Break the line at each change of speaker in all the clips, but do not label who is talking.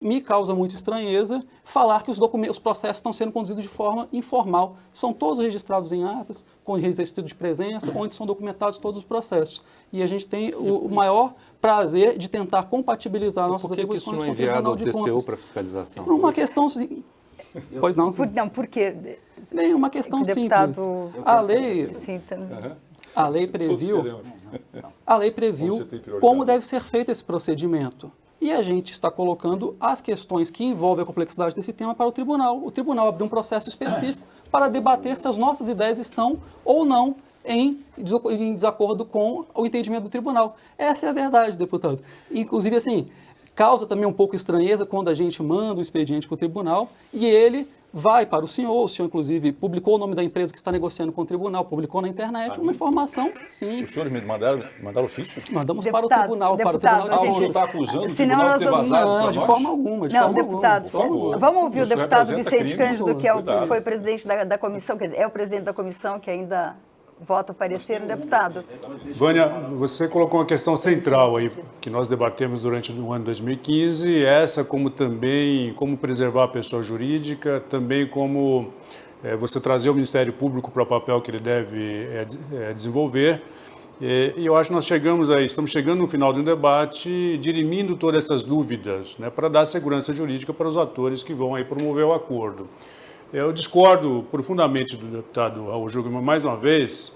me causa muita estranheza falar que os processos estão sendo conduzidos de forma informal. São todos registrados em atas, com registro de presença, onde são documentados todos os processos. E a gente tem o maior prazer de tentar compatibilizar nossas atribuições com o Tribunal de Contas.
Por que isso não é enviado ao TCU para fiscalização?
Por uma questão... Pois não?
Porque...
Nem uma questão
deputado...
simples. A lei...
Sim, também.
A lei previu como deve ser feito esse procedimento. E a gente está colocando as questões que envolvem a complexidade desse tema para o tribunal. O tribunal abriu um processo específico para debater se as nossas ideias estão ou não em desacordo com o entendimento do tribunal. Essa é a verdade, deputado. Inclusive, assim, causa também um pouco estranheza quando a gente manda o expediente para o tribunal e ele vai para o senhor inclusive publicou o nome da empresa que está negociando com o tribunal, publicou na internet uma informação, sim.
Os senhores me mandaram ofício?
Mandamos para o tribunal,
deputados,
o Tribunal
O
de
senhor está
Justiça.
acusando o tribunal de ter vazado para nós?
De forma alguma,
deputados, vamos ouvir o
Isso
deputado
representa
Vicente
crime.
Cândido, que
Cuidado.
foi presidente da comissão, quer dizer, é o presidente da comissão que ainda vota o parecer, deputado.
Vânia, você colocou uma questão central aí, que nós debatemos durante o ano 2015, essa como também, como preservar a pessoa jurídica, também como você trazer o Ministério Público para o papel que ele deve desenvolver. E eu acho que nós estamos chegando no final de um debate, dirimindo todas essas dúvidas, né, para dar segurança jurídica para os atores que vão aí promover o acordo. Eu discordo profundamente do deputado Raul Jungmann, mais uma vez,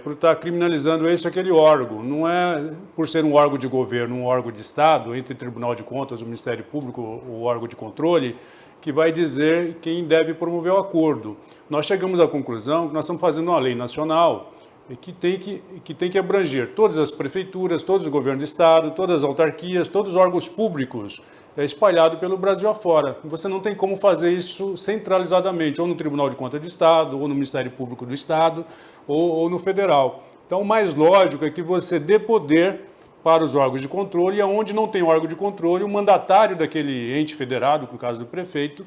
por estar criminalizando esse ou aquele órgão. Não é por ser um órgão de governo, um órgão de Estado, entre o Tribunal de Contas, o Ministério Público, o órgão de controle, que vai dizer quem deve promover o acordo. Nós chegamos à conclusão que nós estamos fazendo uma lei nacional que tem que abranger todas as prefeituras, todos os governos de Estado, todas as autarquias, todos os órgãos públicos espalhado pelo Brasil afora. Você não tem como fazer isso centralizadamente, ou no Tribunal de Contas do Estado, ou no Ministério Público do Estado, ou no Federal. Então, o mais lógico é que você dê poder para os órgãos de controle, e onde não tem órgão de controle, o mandatário daquele ente federado, no caso do prefeito,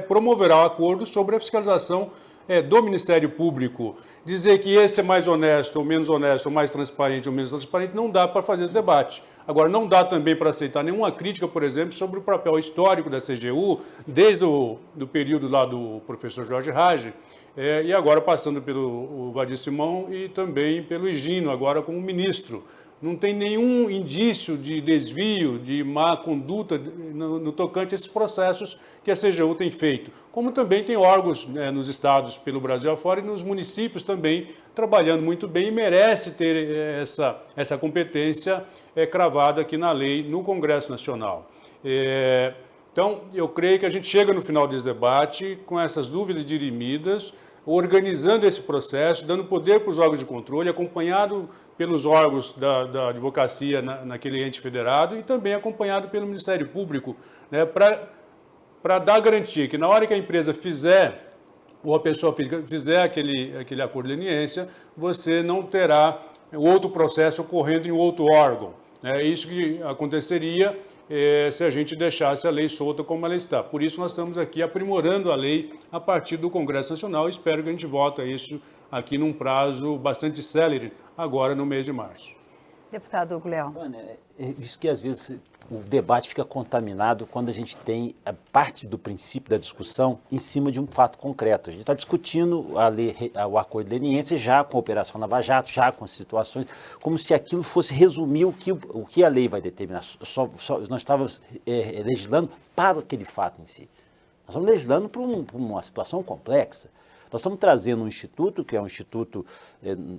promoverá o acordo sobre a fiscalização do Ministério Público. Dizer que esse é mais honesto ou menos honesto, ou mais transparente ou menos transparente, não dá para fazer esse debate. Agora, não dá também para aceitar nenhuma crítica, por exemplo, sobre o papel histórico da CGU, desde o período lá do professor Jorge Rage, e agora passando pelo Vadir Simão e também pelo Higino, agora como ministro. Não tem nenhum indício de desvio, de má conduta no tocante a esses processos que a CGU tem feito. Como também tem órgãos nos estados pelo Brasil afora e nos municípios também trabalhando muito bem e merece ter essa competência cravada aqui na lei, no Congresso Nacional. Então, eu creio que a gente chega no final desse debate com essas dúvidas dirimidas, organizando esse processo, dando poder para os órgãos de controle, acompanhado pelos órgãos da advocacia naquele ente federado e também acompanhado pelo Ministério Público, né, para dar garantia que na hora que a empresa fizer, ou a pessoa física fizer aquele acordo de leniência, você não terá outro processo ocorrendo em outro órgão. É isso que aconteceria se a gente deixasse a lei solta como ela está. Por isso nós estamos aqui aprimorando a lei a partir do Congresso Nacional e espero que a gente vote isso aqui num prazo bastante célere, agora no mês de março.
Deputado Hugo Leal.
Isso que às vezes o debate fica contaminado quando a gente tem a parte do princípio da discussão em cima de um fato concreto. A gente está discutindo o acordo de leniência já com a Operação Lava Jato, já com situações, como se aquilo fosse resumir o que a lei vai determinar. Nós estávamos legislando para aquele fato em si. Nós estamos legislando para uma situação complexa. Nós estamos trazendo um instituto, que é um instituto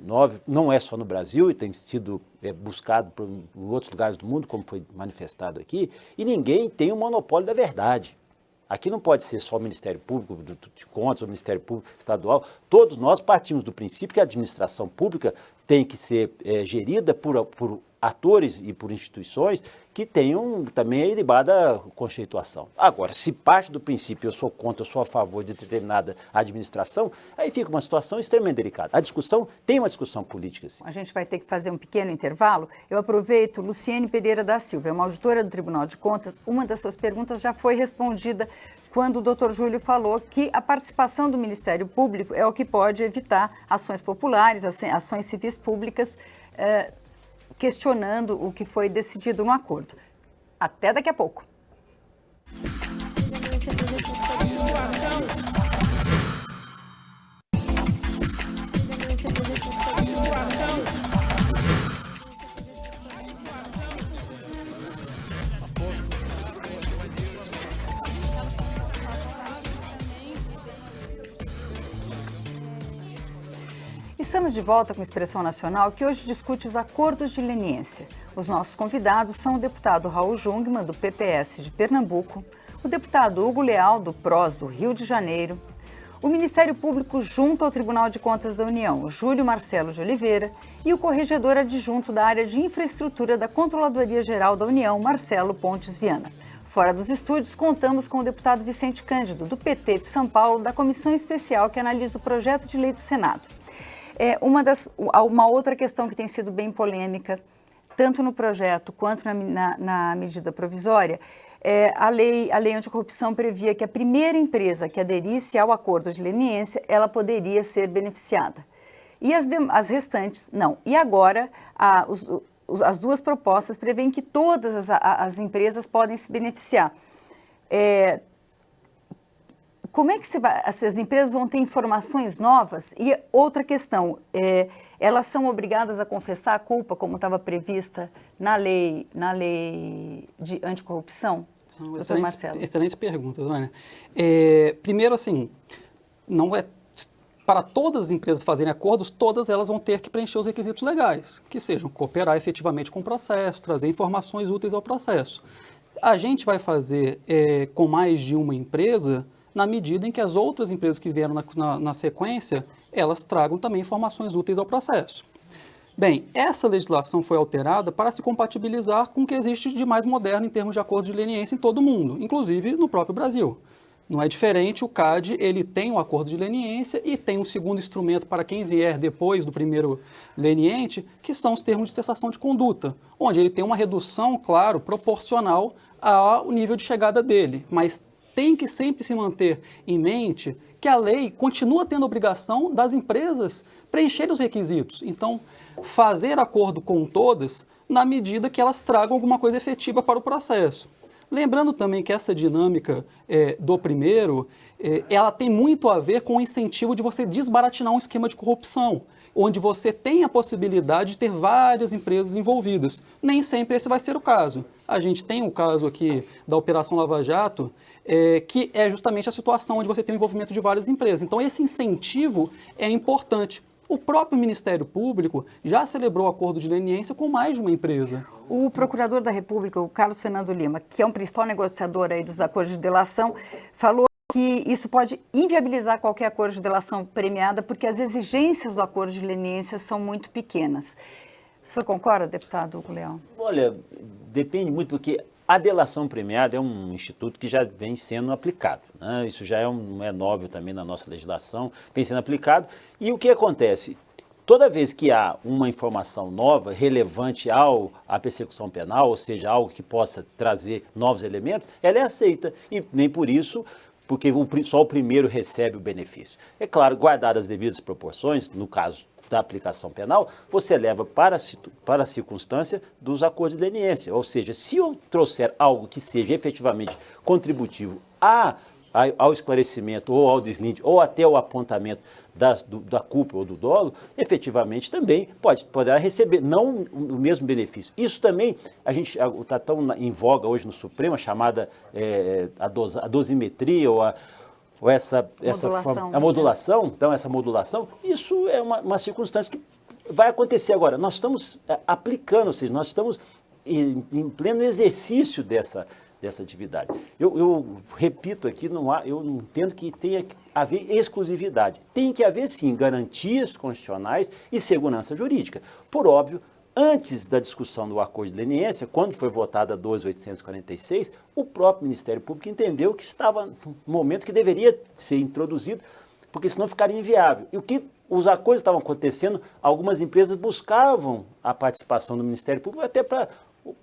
novo, não é só no Brasil, e tem sido buscado em outros lugares do mundo, como foi manifestado aqui, e ninguém tem o monopólio da verdade. Aqui não pode ser só o Ministério Público de Contas, o Ministério Público Estadual. Todos nós partimos do princípio que a administração pública tem que ser gerida por atores e por instituições que tenham também a ilibada conceituação. Agora, se parte do princípio eu sou contra, eu sou a favor de determinada administração, aí fica uma situação extremamente delicada. A discussão tem uma discussão política, sim.
A gente vai ter que fazer um pequeno intervalo. Eu aproveito, Luciene Pereira da Silva, é uma auditora do Tribunal de Contas. Uma das suas perguntas já foi respondida quando o doutor Júlio falou que a participação do Ministério Público é o que pode evitar ações populares, ações civis públicas, questionando o que foi decidido no acordo. Até daqui a pouco. Estamos de volta com Expressão Nacional, que hoje discute os acordos de leniência. Os nossos convidados são o deputado Raul Jungmann, do PPS de Pernambuco, o deputado Hugo Leal, do PROS do Rio de Janeiro, o Ministério Público junto ao Tribunal de Contas da União, Júlio Marcelo de Oliveira, e o corregedor adjunto da área de infraestrutura da Controladoria Geral da União, Marcelo Pontes Viana. Fora dos estúdios, contamos com o deputado Vicente Cândido, do PT de São Paulo, da Comissão Especial que analisa o projeto de lei do Senado. Uma outra questão que tem sido bem polêmica, tanto no projeto quanto na medida provisória, a lei anticorrupção previa que a primeira empresa que aderisse ao acordo de leniência, ela poderia ser beneficiada. E as restantes, não. E agora, as duas propostas prevêem que todas as empresas podem se beneficiar. Como é que essas empresas vão ter informações novas? E outra questão, elas são obrigadas a confessar a culpa, como estava prevista na lei de anticorrupção? Doutor Marcelo.
Excelente pergunta, Dona. Primeiro, assim, não é para todas as empresas fazerem acordos, todas elas vão ter que preencher os requisitos legais, que sejam cooperar efetivamente com o processo, trazer informações úteis ao processo. A gente vai fazer com mais de uma empresa, na medida em que as outras empresas que vieram na sequência, elas tragam também informações úteis ao processo. Bem, essa legislação foi alterada para se compatibilizar com o que existe de mais moderno em termos de acordo de leniência em todo o mundo, inclusive no próprio Brasil. Não é diferente, o CAD ele tem um acordo de leniência e tem um segundo instrumento para quem vier depois do primeiro leniente, que são os termos de cessação de conduta, onde ele tem uma redução, claro, proporcional ao nível de chegada dele, mas tem que sempre se manter em mente que a lei continua tendo a obrigação das empresas preencherem os requisitos. Então, fazer acordo com todas na medida que elas tragam alguma coisa efetiva para o processo. Lembrando também que essa dinâmica do primeiro, ela tem muito a ver com o incentivo de você desbaratinar um esquema de corrupção, onde você tem a possibilidade de ter várias empresas envolvidas. Nem sempre esse vai ser o caso. A gente tem o caso aqui da Operação Lava Jato, que é justamente a situação onde você tem o envolvimento de várias empresas. Então, esse incentivo é importante. O próprio Ministério Público já celebrou o acordo de leniência com mais de uma empresa.
O procurador da República, o Carlos Fernando Lima, que é um principal negociador aí dos acordos de delação, falou que isso pode inviabilizar qualquer acordo de delação premiada porque as exigências do acordo de leniência são muito pequenas. O senhor concorda, deputado Hugo Leal?
Olha, depende muito, porque a delação premiada é um instituto que já vem sendo aplicado, né? Isso já não é novo também na nossa legislação, vem sendo aplicado. E o que acontece? Toda vez que há uma informação nova, relevante à persecução penal, ou seja, algo que possa trazer novos elementos, ela é aceita. E nem por isso, porque só o primeiro recebe o benefício. É claro, guardadas as devidas proporções, no caso da aplicação penal, você leva para a circunstância dos acordos de leniência. Ou seja, se eu trouxer algo que seja efetivamente contributivo ao esclarecimento ou ao deslinde ou até o apontamento da culpa ou do dolo, efetivamente também poderá receber não o mesmo benefício. Isso também, está tão em voga hoje no Supremo, a chamada a dosimetria ou a modulação, então essa modulação, isso é uma circunstância que vai acontecer agora. Nós estamos aplicando, ou seja, nós estamos em pleno exercício dessa atividade. Eu repito aqui, eu não entendo que tenha que haver exclusividade. Tem que haver, sim, garantias constitucionais e segurança jurídica. Por óbvio, antes da discussão do acordo de leniência, quando foi votada a 12.846, o próprio Ministério Público entendeu que estava no momento que deveria ser introduzido, porque senão ficaria inviável. E o que os acordos estavam acontecendo, algumas empresas buscavam a participação do Ministério Público até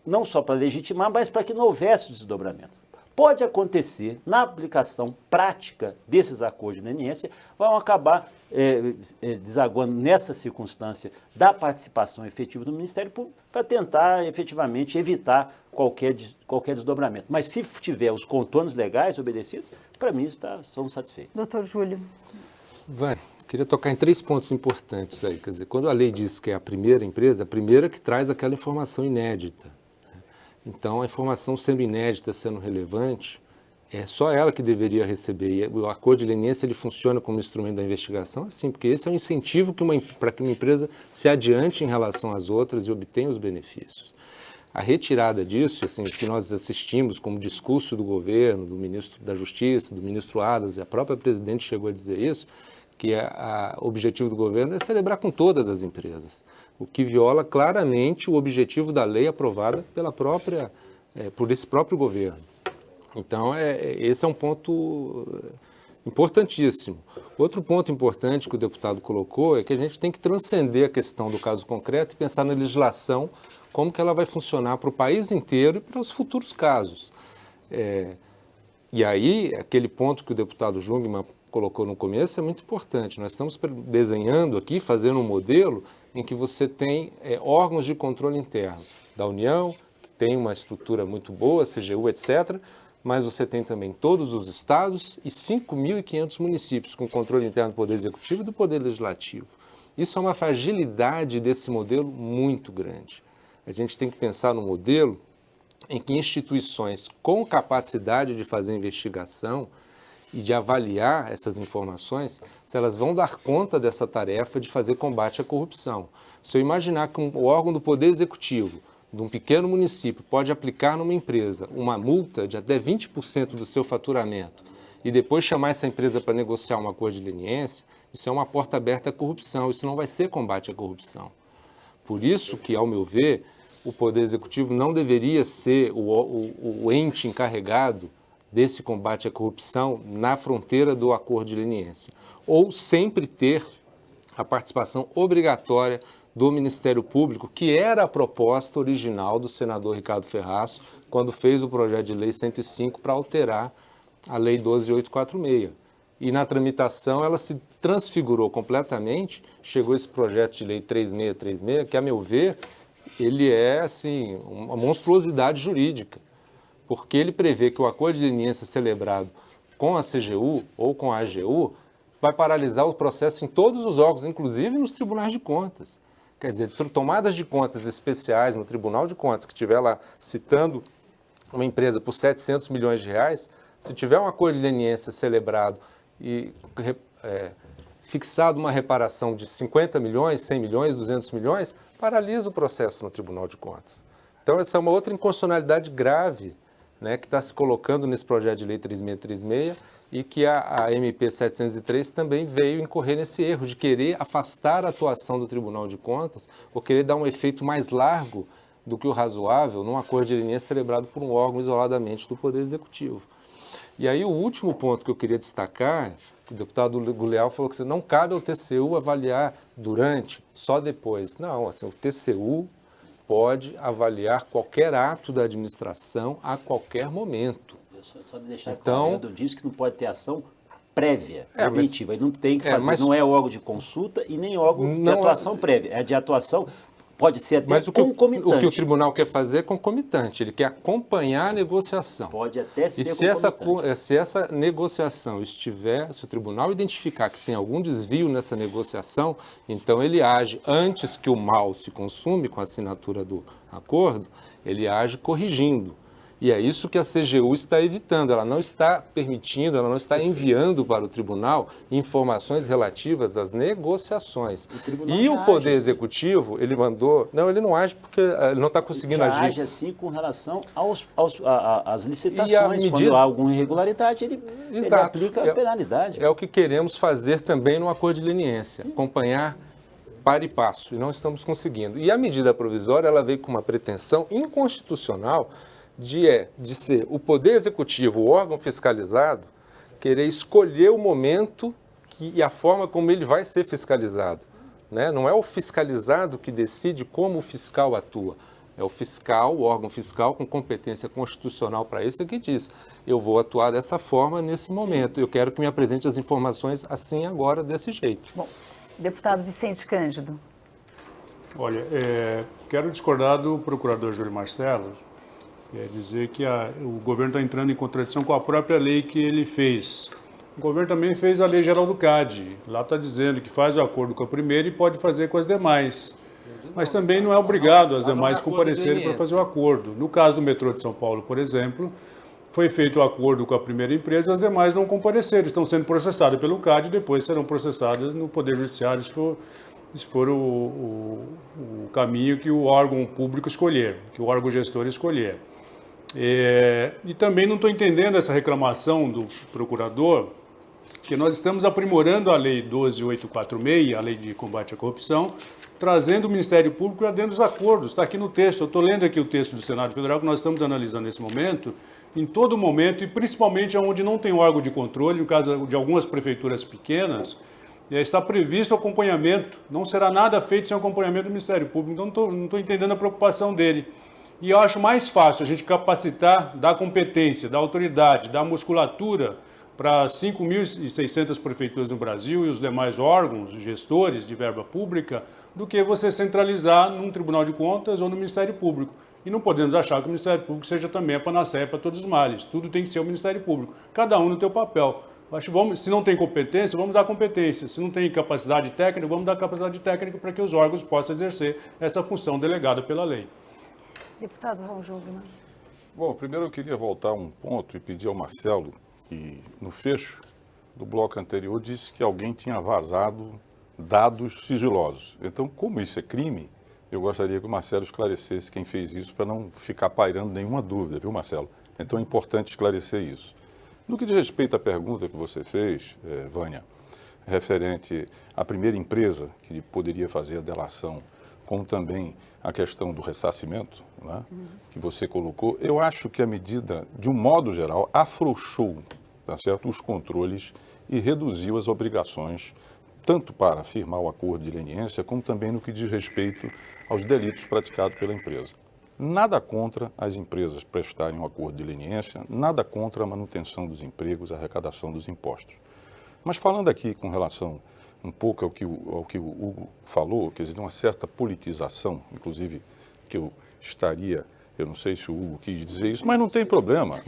não só para legitimar, mas para que não houvesse desdobramento. Pode acontecer, na aplicação prática desses acordos de leniência, vão acabar desaguando nessa circunstância da participação efetiva do Ministério Público para tentar efetivamente evitar qualquer desdobramento. Mas se tiver os contornos legais obedecidos, para mim, somos satisfeitos.
Doutor Júlio.
Vânia, queria tocar em 3 pontos importantes aí. Quer dizer, quando a lei diz que é a primeira empresa, a primeira que traz aquela informação inédita. Então, a informação sendo inédita, sendo relevante, é só ela que deveria receber. E o acordo de leniência, ele funciona como instrumento da investigação, assim, porque esse é um incentivo para que uma empresa se adiante em relação às outras e obtenha os benefícios. A retirada disso, assim, o que nós assistimos como discurso do governo, do ministro da Justiça, do ministro Adas, e a própria presidente chegou a dizer isso, que o objetivo do governo é celebrar com todas as empresas, o que viola claramente o objetivo da lei aprovada por esse próprio governo. Então, esse é um ponto importantíssimo. Outro ponto importante que o deputado colocou é que a gente tem que transcender a questão do caso concreto e pensar na legislação, como que ela vai funcionar para o país inteiro e para os futuros casos. E aí, aquele ponto que o deputado Jungmann colocou no começo é muito importante. Nós estamos desenhando aqui, fazendo um modelo em que você tem órgãos de controle interno da União, que tem uma estrutura muito boa, CGU, etc., mas você tem também todos os estados e 5.500 municípios com controle interno do Poder Executivo e do Poder Legislativo. Isso é uma fragilidade desse modelo muito grande. A gente tem que pensar no modelo em que instituições com capacidade de fazer investigação e de avaliar essas informações, se elas vão dar conta dessa tarefa de fazer combate à corrupção. Se eu imaginar que o órgão do Poder Executivo de um pequeno município pode aplicar numa empresa uma multa de até 20% do seu faturamento e depois chamar essa empresa para negociar um acordo de leniência, isso é uma porta aberta à corrupção, isso não vai ser combate à corrupção. Por isso que, ao meu ver, o Poder Executivo não deveria ser o ente encarregado desse combate à corrupção na fronteira do acordo de leniência, ou sempre ter a participação obrigatória do Ministério Público, que era a proposta original do senador Ricardo Ferraz, quando fez o projeto de lei 105 para alterar a lei 12.846. E na tramitação ela se transfigurou completamente, chegou esse projeto de lei 3636, que, a meu ver, ele é assim, uma monstruosidade jurídica, porque ele prevê que o acordo de leniência celebrado com a CGU ou com a AGU vai paralisar o processo em todos os órgãos, inclusive nos tribunais de contas. Quer dizer, tomadas de contas especiais no Tribunal de Contas, que estiver lá citando uma empresa por 700 milhões de reais, se tiver um acordo de leniência celebrado e fixado uma reparação de 50 milhões, 100 milhões, 200 milhões, paralisa o processo no Tribunal de Contas. Então, essa é uma outra inconstitucionalidade grave, né, que está se colocando nesse projeto de lei 3636 e que a MP 703 também veio incorrer nesse erro de querer afastar a atuação do Tribunal de Contas ou querer dar um efeito mais largo do que o razoável num acordo de leniência celebrado por um órgão isoladamente do Poder Executivo. E aí o último ponto que eu queria destacar, o deputado Guleal falou que não cabe ao TCU avaliar durante, só depois. Não, assim, o TCU pode avaliar qualquer ato da administração a qualquer momento.
Só de deixar claro, eu disse que não pode ter ação prévia, preventiva. Ele não tem que fazer,
mas
não é órgão de consulta e nem órgão de atuação prévia. É de atuação, pode ser até concomitante.
O que o tribunal quer fazer é concomitante, ele quer acompanhar a negociação.
Pode até ser
concomitante. Se essa negociação estiver, se o tribunal identificar que tem algum desvio nessa negociação, então ele age antes que o mal se consume com a assinatura do acordo, ele age corrigindo. E é isso que a CGU está evitando, ela não está permitindo, ela não está enviando para o tribunal informações relativas às negociações. E o Poder Executivo, ele mandou... Não, ele não age porque ele não está conseguindo agir.
Ele age assim com relação às licitações. Quando há alguma irregularidade, ele aplica a penalidade.
É o que queremos fazer também no acordo de leniência, acompanhar para e passo, e não estamos conseguindo. E a medida provisória, ela veio com uma pretensão inconstitucional de ser o Poder Executivo, o órgão fiscalizado, querer escolher o momento e a forma como ele vai ser fiscalizado. Né? Não é o fiscalizado que decide como o fiscal atua. É o fiscal, o órgão fiscal com competência constitucional para isso, que diz: eu vou atuar dessa forma nesse momento, eu quero que me apresente as informações assim agora, desse jeito.
Bom, deputado Vicente Cândido.
Olha, quero discordar do procurador Júlio Marcelo, Quer dizer que o governo está entrando em contradição com a própria lei que ele fez. O governo também fez a Lei Geral do CAD. Lá está dizendo que faz o acordo com a primeira e pode fazer com as demais. Mas também não é obrigado as demais comparecerem para fazer o acordo. No caso do metrô de São Paulo, por exemplo, foi feito o acordo com a primeira empresa, as demais não compareceram. Estão sendo processadas pelo CAD e depois serão processadas no Poder Judiciário, se for o caminho que o órgão público escolher, que o órgão gestor escolher. E também não estou entendendo essa reclamação do procurador, que nós estamos aprimorando a Lei 12.846, a Lei de Combate à Corrupção, trazendo o Ministério Público para dentro dos acordos. Está aqui no texto, eu estou lendo aqui o texto do Senado Federal, que nós estamos analisando nesse momento, em todo momento, e principalmente onde não tem órgão de controle, no caso de algumas prefeituras pequenas, está previsto o acompanhamento, não será nada feito sem acompanhamento do Ministério Público, então não estou entendendo a preocupação dele. E eu acho mais fácil a gente capacitar, dar competência, dar autoridade, dar musculatura para 5.600 prefeituras no Brasil e os demais órgãos, gestores de verba pública, do que você centralizar num Tribunal de Contas ou no Ministério Público. E não podemos achar que o Ministério Público seja também a panaceia para todos os males. Tudo tem que ser o Ministério Público, cada um no seu papel. Acho que se não tem competência, vamos dar competência. Se não tem capacidade técnica, vamos dar capacidade técnica para que os órgãos possam exercer essa função delegada pela lei.
Deputado Raul Jungmann.
Bom, primeiro eu queria voltar a um ponto e pedir ao Marcelo que, no fecho do bloco anterior, disse que alguém tinha vazado dados sigilosos. Então, como isso é crime, eu gostaria que o Marcelo esclarecesse quem fez isso para não ficar pairando nenhuma dúvida, viu, Marcelo? Então, é importante esclarecer isso. No que diz respeito à pergunta que você fez, Vânia, referente à primeira empresa que poderia fazer a delação, como também a questão do ressarcimento, né, que você colocou, eu acho que a medida, de um modo geral, afrouxou, tá certo, os controles e reduziu as obrigações, tanto para firmar o acordo de leniência, como também no que diz respeito aos delitos praticados pela empresa. Nada contra as empresas prestarem um acordo de leniência, nada contra a manutenção dos empregos, a arrecadação dos impostos. Mas falando aqui com relação um pouco ao que o Hugo falou, quer dizer, de uma certa politização, inclusive que eu não sei se o Hugo quis dizer isso, mas não tem problema.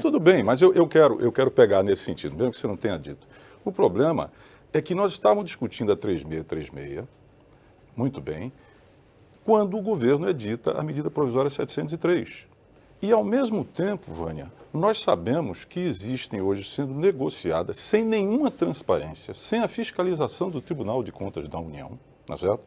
Tudo bem, mas eu quero pegar nesse sentido, mesmo que você não tenha dito. O problema é que nós estávamos discutindo a 3636, muito bem, quando o governo edita a medida provisória 703. E, ao mesmo tempo, Vânia, nós sabemos que existem hoje sendo negociadas, sem nenhuma transparência, sem a fiscalização do Tribunal de Contas da União, não é certo?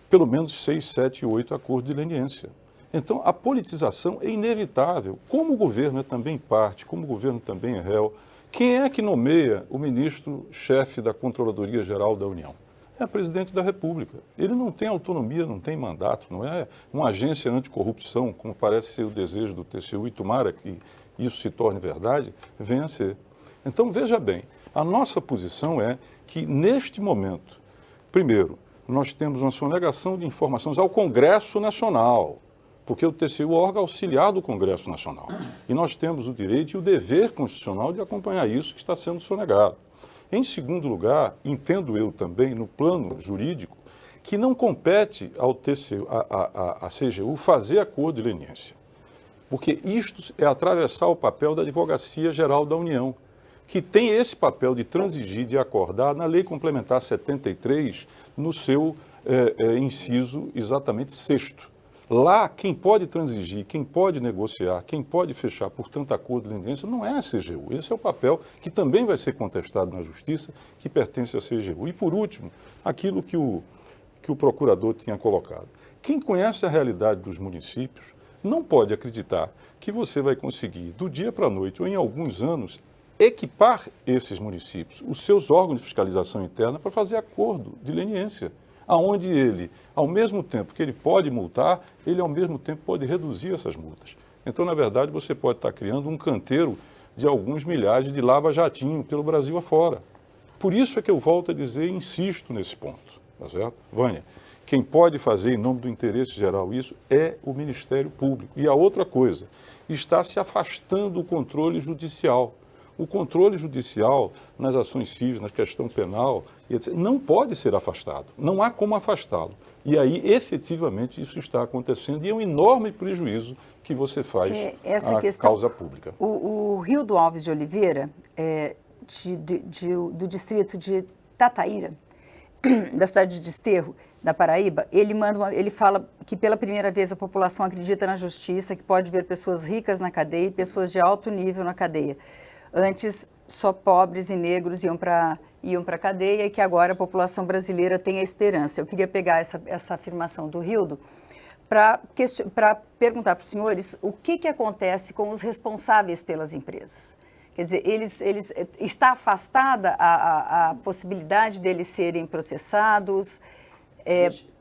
Pelo menos 6, 7 e 8 acordos de leniência. Então, a politização é inevitável. Como o governo é também parte, como o governo também é réu, quem é que nomeia o ministro-chefe da Controladoria Geral da União? É o presidente da República. Ele não tem autonomia, não tem mandato, não é uma agência anticorrupção, como parece ser o desejo do TCU, e tomara que isso se torne verdade, venha a ser. Então, veja bem, a nossa posição é que, neste momento, primeiro, nós temos uma sonegação de informações ao Congresso Nacional, porque o TCU é o órgão auxiliar do Congresso Nacional. E nós temos o direito e o dever constitucional de acompanhar isso que está sendo sonegado. Em segundo lugar, entendo eu também, no plano jurídico, que não compete ao TCU, à CGU fazer acordo de leniência. Porque isto é atravessar o papel da Advocacia Geral da União, que tem esse papel de transigir, de acordar na Lei Complementar 73, no seu inciso exatamente 6º. Lá, quem pode transigir, quem pode negociar, quem pode fechar, portanto, acordo de leniência, não é a CGU. Esse é o papel que também vai ser contestado na Justiça, que pertence à CGU. E, por último, aquilo que o procurador tinha colocado. Quem conhece a realidade dos municípios não pode acreditar que você vai conseguir, do dia para a noite, ou em alguns anos, equipar esses municípios, os seus órgãos de fiscalização interna, para fazer acordo de leniência, aonde ele, ao mesmo tempo que ele pode multar, ele ao mesmo tempo pode reduzir essas multas. Então, na verdade, você pode estar criando um canteiro de alguns milhares de lava-jatinho pelo Brasil afora. Por isso é que eu volto a dizer e insisto nesse ponto, tá certo? Vânia, quem pode fazer em nome do interesse geral isso é o Ministério Público. E a outra coisa, está se afastando o controle judicial. O controle judicial nas ações civis, na questão penal, etc., não pode ser afastado. Não há como afastá-lo. E aí, efetivamente, isso está acontecendo e é um enorme prejuízo que você faz à causa pública.
O Rildo Alves de Oliveira, do distrito de Tataíra, da cidade de Desterro, da Paraíba, ele fala que pela primeira vez a população acredita na justiça, que pode ver pessoas ricas na cadeia e pessoas de alto nível na cadeia. Antes, só pobres e negros iam para a cadeia e que agora a população brasileira tem a esperança. Eu queria pegar essa afirmação do Rildo para perguntar para os senhores o que acontece com os responsáveis pelas empresas. Quer dizer, está afastada a possibilidade deles serem processados,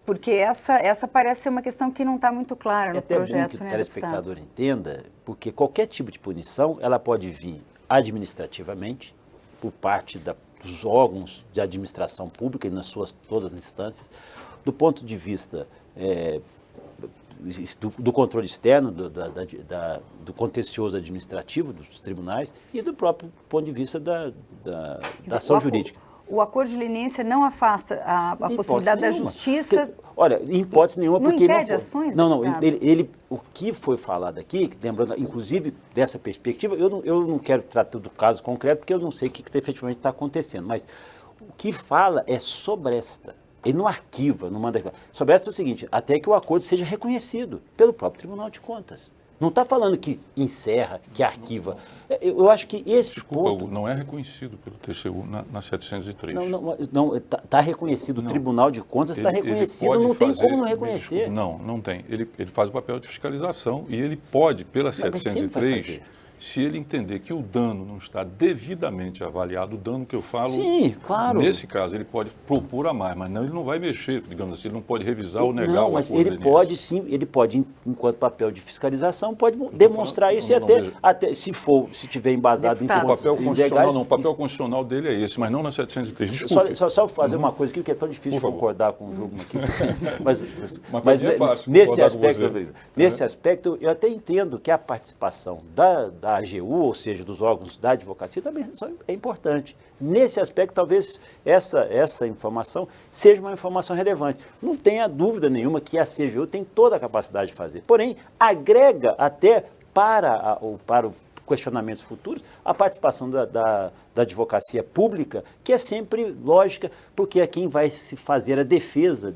porque essa parece ser uma questão que não está muito clara no projeto.
É até bom que o telespectador entenda, porque qualquer tipo de punição, ela pode vir administrativamente, por parte dos órgãos de administração pública e nas suas todas as instâncias, do ponto de vista do controle externo, do contencioso administrativo dos tribunais e do próprio ponto de vista da ação jurídica.
O acordo de leniência não afasta a possibilidade da justiça...
Olha, em hipótese nenhuma, porque...
Não impede ações?
Não, o que foi falado aqui, lembrando, inclusive, dessa perspectiva, eu não quero tratar do caso concreto, porque eu não sei o que efetivamente está acontecendo, mas o que fala é sobre esta. Ele não arquiva, não manda... Sobre esta é o seguinte, até que o acordo seja reconhecido pelo próprio Tribunal de Contas. Não está falando que encerra, que arquiva. Eu acho que esse ponto...
Não é reconhecido pelo TCU na 703.
Não, está reconhecido. O Tribunal de Contas está reconhecido, não tem como não reconhecer.
Não tem. Ele faz o papel de fiscalização e ele pode, pela 703, se ele entender que o dano não está devidamente avaliado, o dano que eu falo,
sim, claro.
Nesse caso, ele pode propor a mais, mas não, ele não vai mexer, digamos assim, ele não pode revisar ou negar o
mas
acordo.
Ele pode sim, ele pode, enquanto papel de fiscalização, pode demonstrar isso e até se tiver embasado em
informações. O papel constitucional dele é esse, mas não na 703. Desculpe.
Só fazer uma coisa aqui, que é tão difícil concordar com o jogo aqui. mas
é fácil
nesse aspecto, eu até entendo que a participação da AGU, ou seja, dos órgãos da advocacia, também é importante. Nesse aspecto, talvez essa informação seja uma informação relevante. Não tenha dúvida nenhuma que a CGU tem toda a capacidade de fazer. Porém, agrega até para questionamentos futuros a participação da advocacia pública, que é sempre lógica, porque é quem vai se fazer a defesa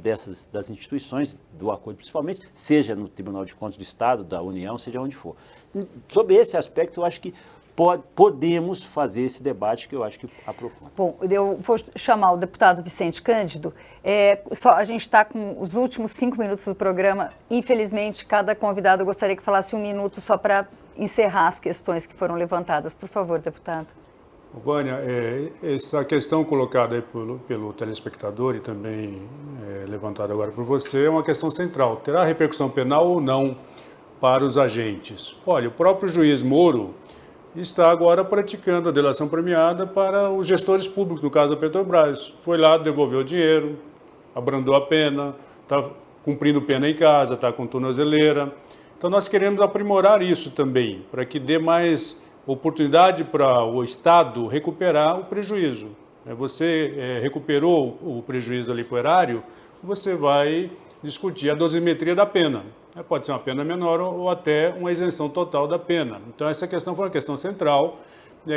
das instituições, do acordo principalmente, seja no Tribunal de Contas do Estado, da União, seja onde for. Sobre esse aspecto, eu acho que podemos fazer esse debate que eu acho que aprofunda.
Bom, eu vou chamar o deputado Vicente Cândido. A gente está com os últimos 5 minutos do programa. Infelizmente, cada convidado eu gostaria que falasse 1 minuto só para encerrar as questões que foram levantadas. Por favor, deputado.
Vânia, essa questão colocada aí pelo telespectador e também levantada agora por você é uma questão central. Terá repercussão penal ou não para os agentes? Olha, o próprio juiz Moro está agora praticando a delação premiada para os gestores públicos, no caso da Petrobras. Foi lá, devolveu o dinheiro, abrandou a pena, está cumprindo pena em casa, está com tornozeleira. Então nós queremos aprimorar isso também, para que dê mais oportunidade para o Estado recuperar o prejuízo. Você recuperou o prejuízo ali para o erário, você vai discutir a dosimetria da pena. Pode ser uma pena menor ou até uma isenção total da pena. Então essa questão foi uma questão central,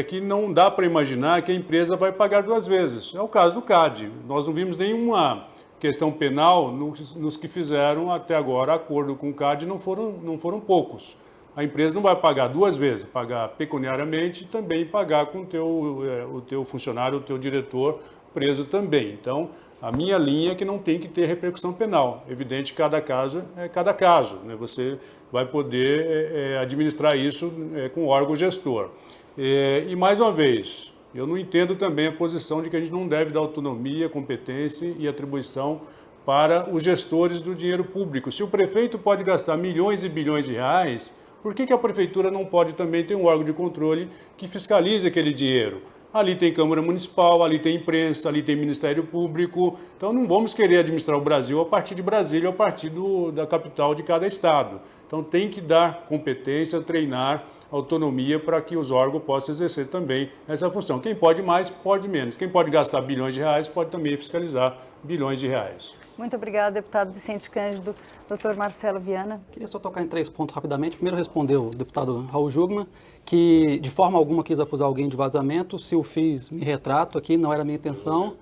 que não dá para imaginar que a empresa vai pagar 2 vezes. É o caso do CAD. Nós não vimos nenhuma questão penal nos que fizeram até agora acordo com o CAD, não foram poucos. A empresa não vai pagar 2 vezes, pagar pecuniariamente e também pagar com o teu funcionário, o teu diretor preso também. Então, a minha linha é que não tem que ter repercussão penal. Evidente, cada caso é cada caso. Você vai poder administrar isso com o órgão gestor. E, mais uma vez, eu não entendo também a posição de que a gente não deve dar autonomia, competência e atribuição para os gestores do dinheiro público. Se o prefeito pode gastar milhões e bilhões de reais, por que a prefeitura não pode também ter um órgão de controle que fiscalize aquele dinheiro? Ali tem Câmara Municipal, ali tem imprensa, ali tem Ministério Público. Então não vamos querer administrar o Brasil a partir de Brasília, a partir da capital de cada estado. Então tem que dar competência, treinar autonomia para que os órgãos possam exercer também essa função. Quem pode mais, pode menos. Quem pode gastar bilhões de reais, pode também fiscalizar bilhões de reais.
Muito obrigada, deputado Vicente Cândido. Doutor Marcelo Viana.
Queria só tocar em 3 pontos rapidamente. Primeiro, responder o deputado Raul Jungmann, que de forma alguma quis acusar alguém de vazamento. Se o fiz, me retrato aqui, não era a minha intenção.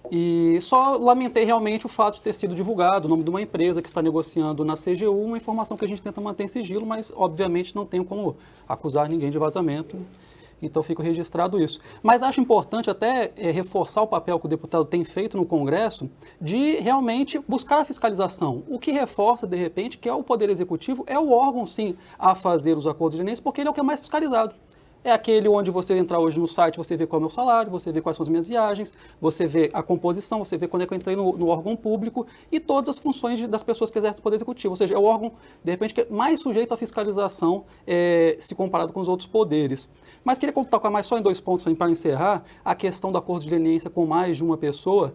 E só lamentei realmente o fato de ter sido divulgado o nome de uma empresa que está negociando na CGU, uma informação que a gente tenta manter em sigilo, mas obviamente não tenho como acusar ninguém de vazamento. Então, fico registrado isso. Mas acho importante até reforçar o papel que o deputado tem feito no Congresso de realmente buscar a fiscalização. O que reforça, de repente, que é o Poder Executivo, é o órgão, sim, a fazer os acordos de leniência, porque ele é o que é mais fiscalizado. É aquele onde você entrar hoje no site, você vê qual é o meu salário, você vê quais são as minhas viagens, você vê a composição, você vê quando é que eu entrei no órgão público e todas as funções das pessoas que exercem o Poder Executivo. Ou seja, é o órgão, de repente, que é mais sujeito à fiscalização se comparado com os outros poderes. Mas queria tocar mais só em 2 pontos para encerrar. A questão do acordo de leniência com mais de uma pessoa,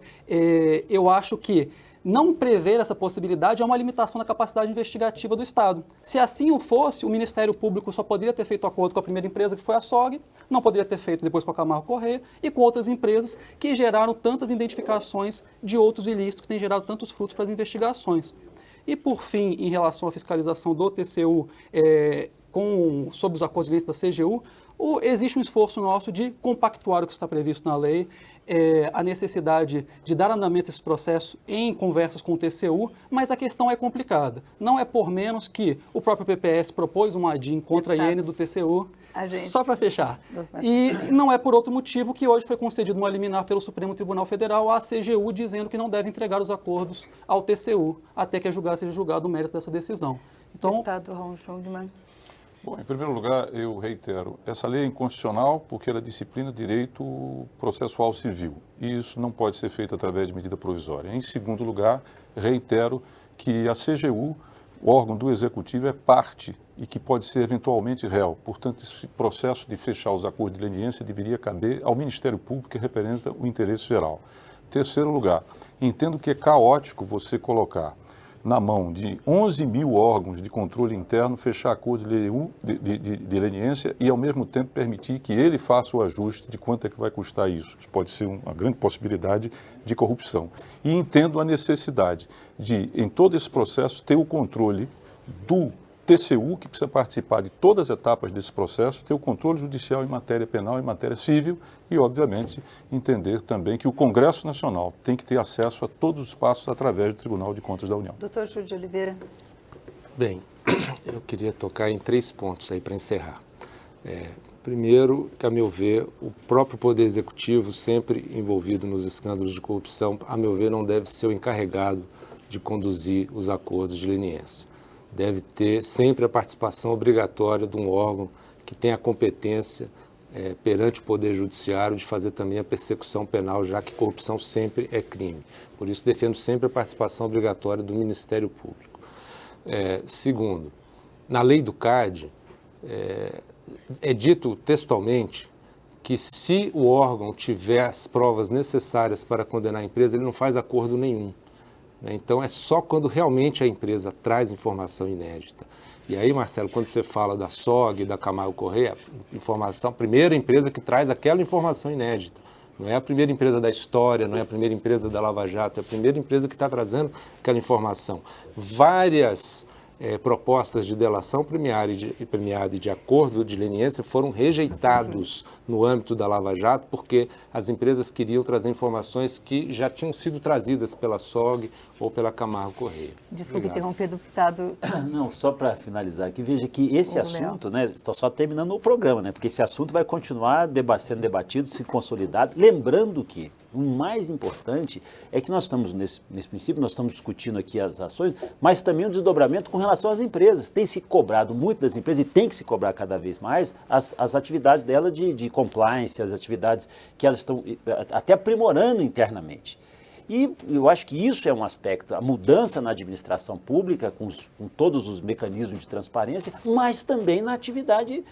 eu acho que não prever essa possibilidade é uma limitação da capacidade investigativa do Estado. Se assim o fosse, o Ministério Público só poderia ter feito acordo com a primeira empresa, que foi a SOG, não poderia ter feito depois com a Camargo Corrêa e com outras empresas que geraram tantas identificações de outros ilícitos, que têm gerado tantos frutos para as investigações. E, por fim, em relação à fiscalização do TCU sobre os acordos de leniência da CGU, existe um esforço nosso de compactuar o que está previsto na lei, a necessidade de dar andamento a esse processo em conversas com o TCU, mas a questão é complicada. Não é por menos que o próprio PPS propôs um ADIM contra a IN do TCU, só para fechar. E não é por outro motivo que hoje foi concedido uma liminar pelo Supremo Tribunal Federal à CGU, dizendo que não deve entregar os acordos ao TCU, até que seja julgado o mérito dessa decisão. Então,
deputado Raul Jungmann.
Bom, em primeiro lugar, eu reitero, essa lei é inconstitucional porque ela disciplina direito processual civil e isso não pode ser feito através de medida provisória. Em segundo lugar, reitero que a CGU, o órgão do Executivo, é parte e que pode ser eventualmente réu. Portanto, esse processo de fechar os acordos de leniência deveria caber ao Ministério Público, que representa o interesse geral. Terceiro lugar, entendo que é caótico você colocar na mão de 11 mil órgãos de controle interno, fechar acordo de leniência e, ao mesmo tempo, permitir que ele faça o ajuste de quanto é que vai custar isso. Isso pode ser uma grande possibilidade de corrupção. E entendo a necessidade de, em todo esse processo, ter o controle do TCU, que precisa participar de todas as etapas desse processo, ter o controle judicial em matéria penal e matéria civil e, obviamente, entender também que o Congresso Nacional tem que ter acesso a todos os passos através do Tribunal de Contas da União.
Doutor Júlio de Oliveira.
Bem, eu queria tocar em 3 pontos aí para encerrar. Primeiro, que, a meu ver, o próprio Poder Executivo, sempre envolvido nos escândalos de corrupção, a meu ver, não deve ser o encarregado de conduzir os acordos de leniência. Deve ter sempre a participação obrigatória de um órgão que tenha a competência perante o Poder Judiciário de fazer também a persecução penal, já que corrupção sempre é crime. Por isso, defendo sempre a participação obrigatória do Ministério Público. Segundo, na lei do CAD, é dito textualmente que se o órgão tiver as provas necessárias para condenar a empresa, ele não faz acordo nenhum. Então, é só quando realmente a empresa traz informação inédita. E aí, Marcelo, quando você fala da SOG, da Camargo Corrêa, a primeira empresa que traz aquela informação inédita. Não é a primeira empresa da história, não é a primeira empresa da Lava Jato, é a primeira empresa que está trazendo aquela informação. Várias propostas de delação premiada e de acordo de leniência foram rejeitados no âmbito da Lava Jato porque as empresas queriam trazer informações que já tinham sido trazidas pela SOG ou pela Camargo Corrêa.
Desculpe interromper, deputado.
Não, só para finalizar aqui, veja que esse assunto, né, estou só terminando o programa, né, porque esse assunto vai continuar sendo debatido, se consolidado, lembrando que o mais importante é que nós estamos, nesse princípio, nós estamos discutindo aqui as ações, mas também o desdobramento com relação às empresas. Tem se cobrado muito das empresas, e tem que se cobrar cada vez mais, as atividades dela de compliance, as atividades que elas estão até aprimorando internamente. E eu acho que isso é um aspecto, a mudança na administração pública, com todos os mecanismos de transparência, mas também na atividade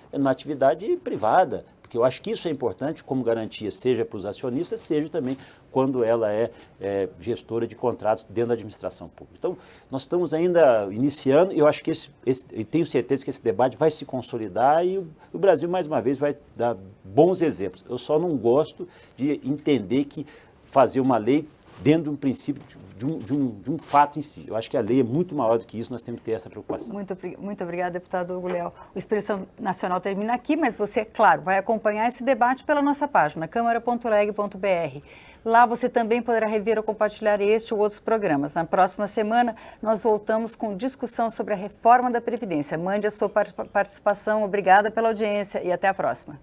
privada. Porque eu acho que isso é importante como garantia, seja para os acionistas, seja também quando ela é gestora de contratos dentro da administração pública. Então, nós estamos ainda iniciando e eu acho que e tenho certeza que esse debate vai se consolidar e o Brasil, mais uma vez, vai dar bons exemplos. Eu só não gosto de entender que fazer uma lei dentro de um princípio, de um fato em si. Eu acho que a lei é muito maior do que isso, nós temos que ter essa preocupação.
Muito obrigada, deputado Hugo Leal. O Expressão Nacional termina aqui, mas você, claro, vai acompanhar esse debate pela nossa página, câmara.leg.br. Lá você também poderá rever ou compartilhar este ou outros programas. Na próxima semana, nós voltamos com discussão sobre a reforma da Previdência. Mande a sua participação. Obrigada pela audiência e até a próxima.